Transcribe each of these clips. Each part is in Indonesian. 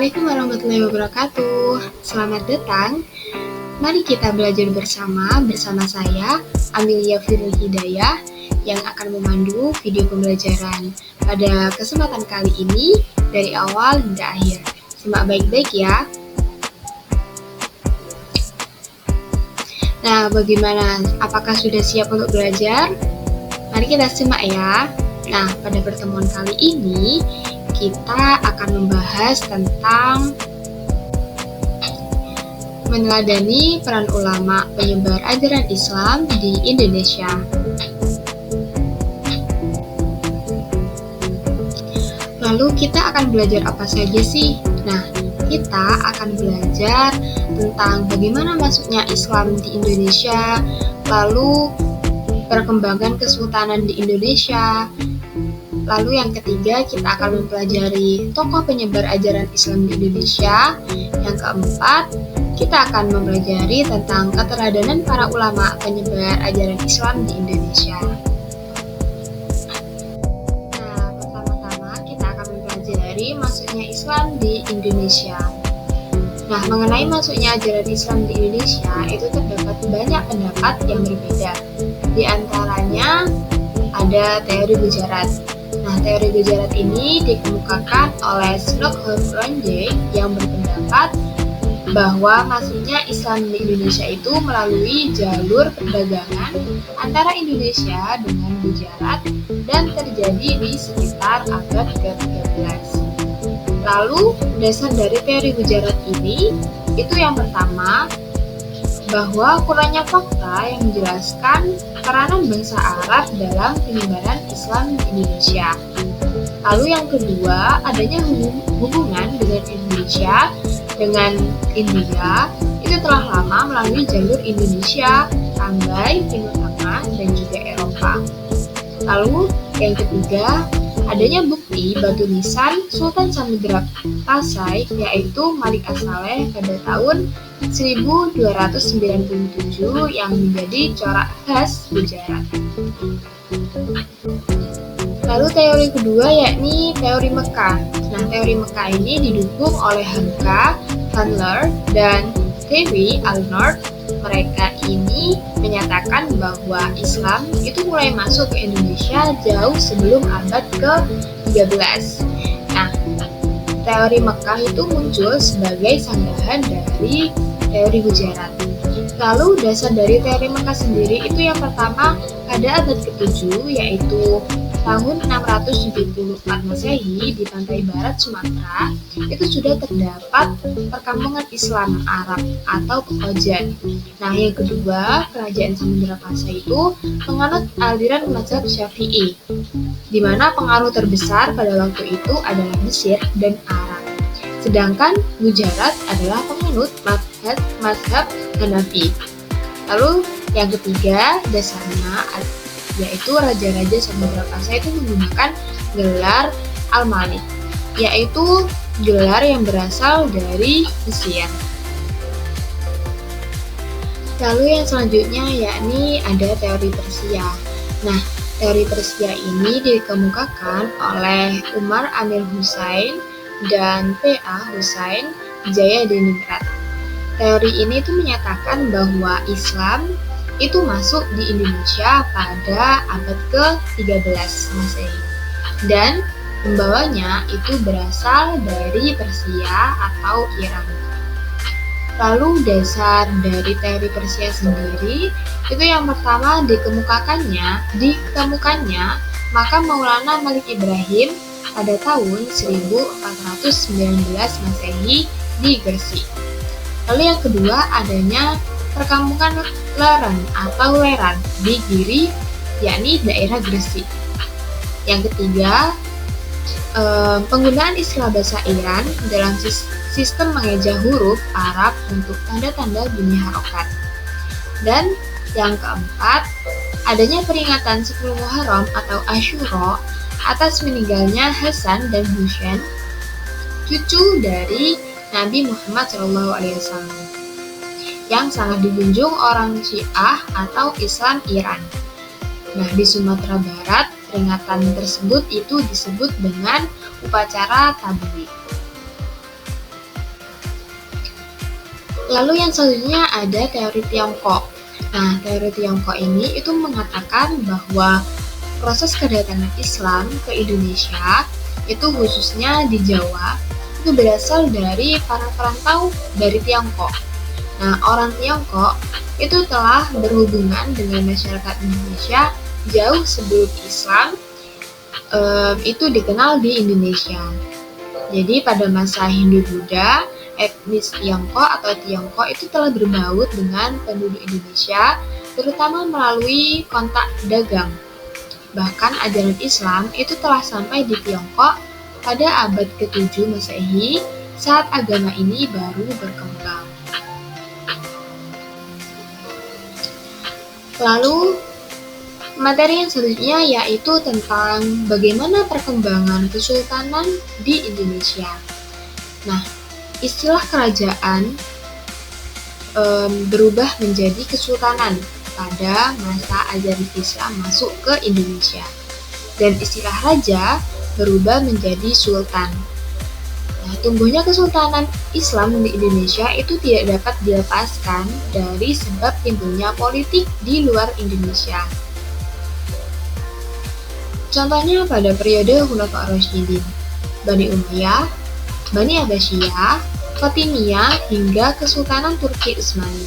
Assalamualaikum warahmatullahi wabarakatuh. Selamat datang. Mari kita belajar bersama saya, Amelia Firul Hidayah, yang akan memandu video pembelajaran pada kesempatan kali ini dari awal hingga akhir. Simak baik-baik ya. Nah, bagaimana? Apakah sudah siap untuk belajar? Mari kita simak ya. Nah, pada pertemuan kali ini kita akan membahas tentang meneladani peran ulama penyebar ajaran Islam di Indonesia. Lalu kita akan belajar apa saja sih? Nah, kita akan belajar tentang bagaimana masuknya Islam di Indonesia, lalu perkembangan kesultanan di Indonesia. Lalu yang ketiga, kita akan mempelajari tokoh penyebar ajaran Islam di Indonesia. Yang keempat, kita akan mempelajari tentang keteladanan para ulama penyebar ajaran Islam di Indonesia. Nah, pertama-tama kita akan mempelajari masuknya Islam di Indonesia. Nah, mengenai masuknya ajaran Islam di Indonesia, itu terdapat banyak pendapat yang berbeda. Di antaranya ada teori Gujarat. Nah, teori Gujarat ini dikemukakan oleh Shnokh Ronje yang berpendapat bahwa masuknya Islam di Indonesia itu melalui jalur perdagangan antara Indonesia dengan Gujarat dan terjadi di sekitar abad ke-13. Lalu, dasar dari teori Gujarat ini, itu yang pertama, bahwa kurangnya fakta yang menjelaskan peranan bangsa Arab dalam penyebaran Islam di Indonesia. Lalu yang kedua, adanya hubungan dengan Indonesia dengan India itu telah lama melalui jalur Indonesia sampai Timur Tengah dan juga Eropa. Lalu yang ketiga, adanya bukti batu nisan Sultan Samudra Pasai yaitu Malik As-Saleh pada tahun 1297 yang menjadi corak khas Gujarat. Lalu teori kedua yakni teori Mekah. Nah, teori Mekah ini didukung oleh Hamka, Handler, dan Dewi Al-Nord. Mereka ini menyatakan bahwa Islam itu mulai masuk ke Indonesia jauh sebelum abad ke-13. Nah, teori Mekah itu muncul sebagai sanggahan dari teori Gujarat. Lalu dasar dari teori Mekah sendiri itu yang pertama pada abad ke-7 yaitu tahun 674 Masehi di pantai barat Sumatera itu sudah terdapat perkampungan Islam Arab atau Pekojan. Nah, yang kedua, kerajaan Samudra Pasai itu menganut aliran mazhab Syafi'i, di mana pengaruh terbesar pada waktu itu adalah Mesir dan Arab. Sedangkan Gujarat adalah penganut mazhab Hanafi. Lalu yang ketiga, dasarnya yaitu raja-raja Samudra Pasai itu menggunakan gelar Al-Malik, yaitu gelar yang berasal dari Mesir. Lalu yang selanjutnya yakni ada teori Persia. Nah, teori Persia ini dikemukakan oleh Umar Amir Husain dan P.A. Husain Jayadiningrat. Teori ini tuh menyatakan bahwa Islam itu masuk di Indonesia pada abad ke-13 Masehi dan pembawanya itu berasal dari Persia atau Iran. Lalu dasar dari teori Persia sendiri itu yang pertama ditemukannya makam Maulana Malik Ibrahim pada tahun 1419 Masehi di Gresik. Lalu yang kedua adanya perkampungan Leran atau Leran di Giri, yakni daerah Gresik. Yang ketiga, penggunaan istilah bahasa Iran dalam sistem mengeja huruf Arab untuk tanda-tanda bunyi harokat. Dan yang keempat, adanya peringatan 10 Muharram atau Asyura atas meninggalnya Hasan dan Husain, cucu dari Nabi Muhammad SAW. Yang sangat dijunjung orang Syiah atau Islam Iran. Nah, di Sumatera Barat, peringatan tersebut itu disebut dengan upacara tabligh. Lalu yang selanjutnya ada teori Tiongkok. Nah, teori Tiongkok ini itu mengatakan bahwa proses kedatangan Islam ke Indonesia, itu khususnya di Jawa, itu berasal dari para perantau dari Tiongkok. Nah, orang Tiongkok itu telah berhubungan dengan masyarakat Indonesia jauh sebelum Islam itu dikenal di Indonesia. Jadi pada masa Hindu-Buddha, etnis Tiongkok atau Tiongkok itu telah berbaur dengan penduduk Indonesia, terutama melalui kontak dagang. Bahkan ajaran Islam itu telah sampai di Tiongkok pada abad ke-7 Masehi saat agama ini baru berkembang. Lalu, materi yang selanjutnya yaitu tentang bagaimana perkembangan kesultanan di Indonesia. Nah, istilah kerajaan berubah menjadi kesultanan pada masa ajaran Islam masuk ke Indonesia. Dan istilah raja berubah menjadi sultan. Nah, tumbuhnya kesultanan Islam di Indonesia itu tidak dapat dilepaskan dari sebab timbulnya politik di luar Indonesia. Contohnya pada periode Khulafaur Rasyidin, Bani Umayyah, Bani Abbasiyah, Fatimiyah hingga Kesultanan Turki Utsmani.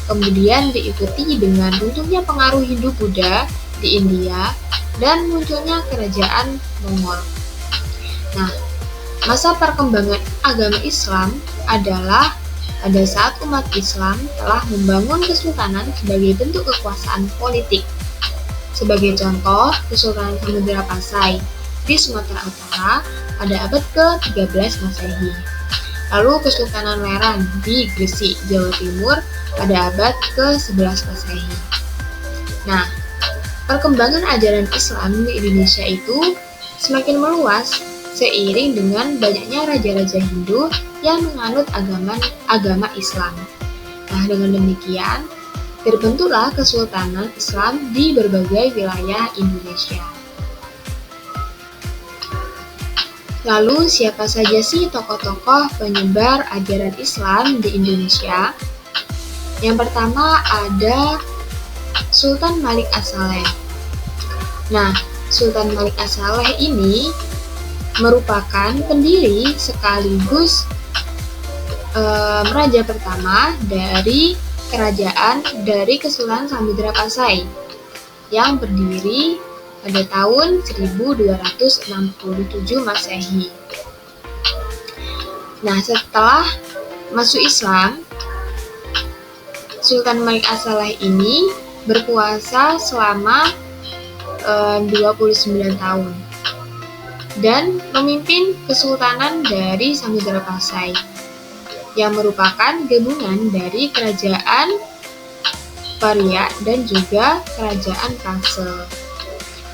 Kemudian diikuti dengan runtuhnya pengaruh Hindu-Buddha di India dan munculnya kerajaan Mongol. Nah, masa perkembangan agama Islam adalah pada saat umat Islam telah membangun kesultanan sebagai bentuk kekuasaan politik. Sebagai contoh, Kesultanan Samudra Pasai di Sumatera Utara pada abad ke-13 Masehi. Lalu Kesultanan Leran di Gresik, Jawa Timur pada abad ke-11 Masehi. Nah, perkembangan ajaran Islam di Indonesia itu semakin meluas seiring dengan banyaknya raja-raja Hindu yang menganut agama Islam. Nah, dengan demikian, terbentuklah Kesultanan Islam di berbagai wilayah Indonesia. Lalu, siapa saja sih tokoh-tokoh penyebar ajaran Islam di Indonesia? Yang pertama ada Sultan Malik As-Saleh. Nah, Sultan Malik As-Saleh ini merupakan pendiri sekaligus raja pertama dari kerajaan dari Kesultanan Samudra Pasai yang berdiri pada tahun 1267 Masehi. Nah, setelah masuk Islam, Sultan Malik As-Saleh ini berkuasa selama 29 tahun dan memimpin Kesultanan dari Samudra Pasai yang merupakan gabungan dari kerajaan Varia dan juga kerajaan Kalsel.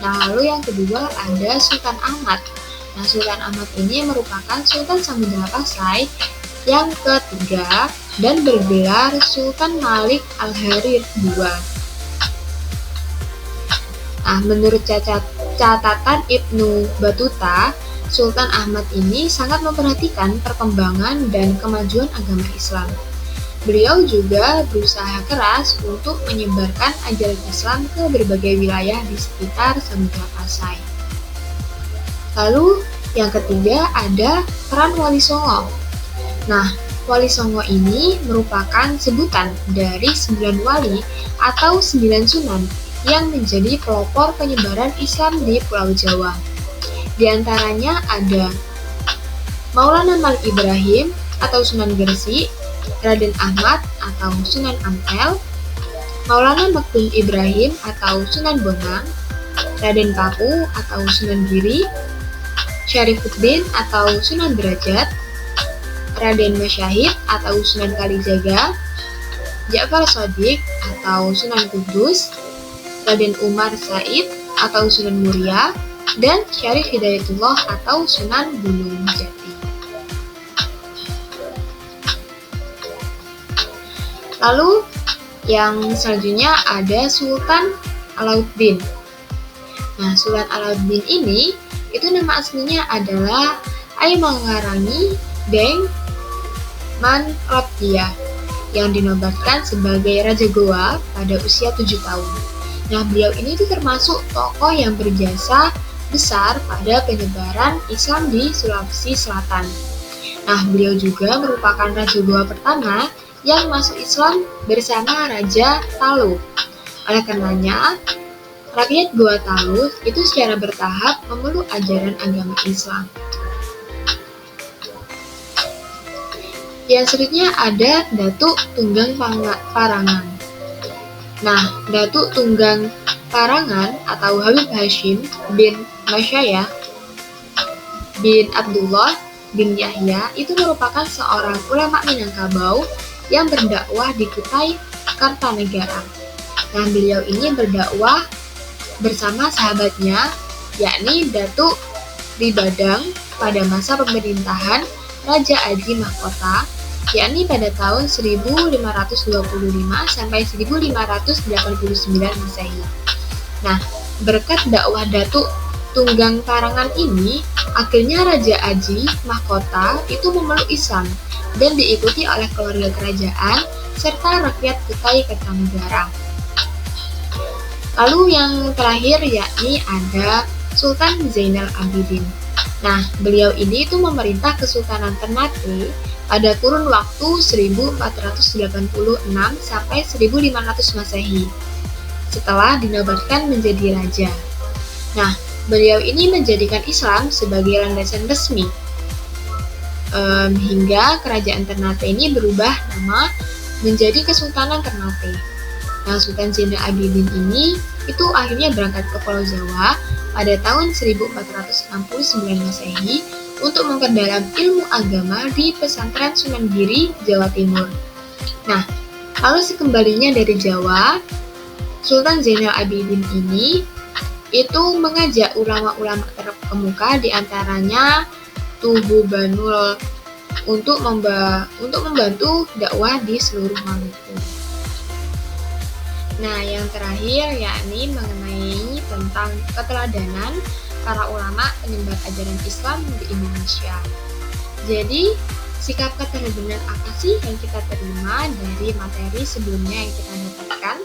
Nah, lalu yang kedua ada Sultan Ahmad. Nah, Sultan Ahmad ini merupakan Sultan Samudra Pasai yang ketiga dan bergelar Sultan Malik Al-Harith II. Nah, menurut catatan Ibnu Battuta, Sultan Ahmad ini sangat memperhatikan perkembangan dan kemajuan agama Islam. Beliau juga berusaha keras untuk menyebarkan ajaran Islam ke berbagai wilayah di sekitar Samudra Pasai. Lalu, yang ketiga ada peran Wali Songo. Nah, Wali Songo ini merupakan sebutan dari 9 wali atau 9 sunan yang menjadi pelopor penyebaran Islam di Pulau Jawa. Di antaranya ada Maulana Malik Ibrahim atau Sunan Gresik, Raden Ahmad atau Sunan Ampel, Maulana Maktum Ibrahim atau Sunan Bonang, Raden Paku atau Sunan Giri, Syarifuddin atau Sunan Derajat, Raden Masyahid atau Sunan Kalijaga, Ja'far Shadiq atau Sunan Kudus, Raden Umar Said atau Sunan Muria, dan Syarif Hidayatullah atau Sunan Gunung Jati. Lalu yang selanjutnya ada Sultan Alauddin. Nah, Sultan Alauddin ini itu nama aslinya adalah Ai Mangarangi Deng Man Raptia. yang dinobatkan sebagai Raja Goa pada usia 7 tahun. Nah, beliau ini tuh termasuk tokoh yang berjasa besar pada penyebaran Islam di Sulawesi Selatan. Nah, beliau juga merupakan Raja Goa pertama yang masuk Islam bersama Raja Talu. Oleh karenanya, rakyat Goa Talu itu secara bertahap memeluk ajaran agama Islam. Yang selanjutnya ada Datuk Tunggang Parangan. Nah, Datuk Tunggang Parangan atau Habib Hashim bin Masyayah bin Abdullah bin Yahya itu merupakan seorang ulama Minangkabau yang berdakwah di Kutai Kartanegara. Nah, beliau ini berdakwah bersama sahabatnya, yakni Datuk Ribadang pada masa pemerintahan Raja Aji Mahkota, yakni pada tahun 1525 sampai 1589 Masehi. Nah, berkat dakwah Datuk Tunggang Parangan ini, akhirnya Raja Aji Mahkota itu memeluk Islam dan diikuti oleh keluarga kerajaan serta rakyat Kutai Kartanegara. Lalu yang terakhir yakni ada Sultan Zainal Abidin. Nah, beliau ini itu memerintah Kesultanan Ternate pada kurun waktu 1486 sampai 1500 Masehi setelah dinobatkan menjadi raja. Nah, beliau ini menjadikan Islam sebagai landasan resmi hingga kerajaan Ternate ini berubah nama menjadi Kesultanan Ternate. Nah, Sultan Zainal Abidin ini itu akhirnya berangkat ke Pulau Jawa pada tahun 1469 Masehi untuk memperdalam ilmu agama di pesantren Sunan Giri, Jawa Timur. Nah, lalu sekembalinya dari Jawa, Sultan Zainal Abidin ini itu mengajak ulama-ulama terkemuka di antaranya Tugu Banul untuk membantu dakwah di seluruh Maluku. Nah, yang terakhir yakni mengenai tentang keteladanan para ulama penyebar ajaran Islam di Indonesia. Jadi, sikap keteladanan apa sih yang kita terima dari materi sebelumnya yang kita dapatkan?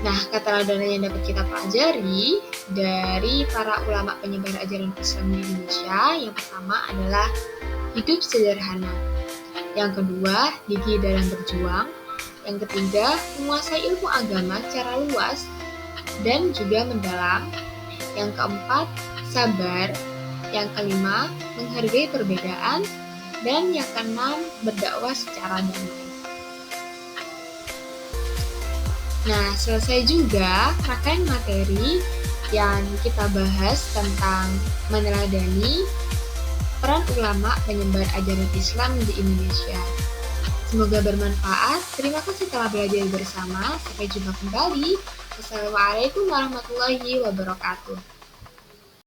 Nah, keteladanan yang dapat kita pelajari dari para ulama penyebar ajaran Islam di Indonesia, yang pertama adalah hidup sederhana. Yang kedua, gigih dalam berjuang. Yang ketiga, menguasai ilmu agama secara luas dan juga mendalam. Yang keempat, sabar. Yang kelima, menghargai perbedaan. Dan yang keenam, berdakwah secara damai. Nah, selesai juga rangkaian materi yang kita bahas tentang meneladani peran ulama penyebar ajaran Islam di Indonesia. Semoga bermanfaat. Terima kasih telah belajar bersama. Sampai jumpa kembali. Wassalamualaikum warahmatullahi wabarakatuh.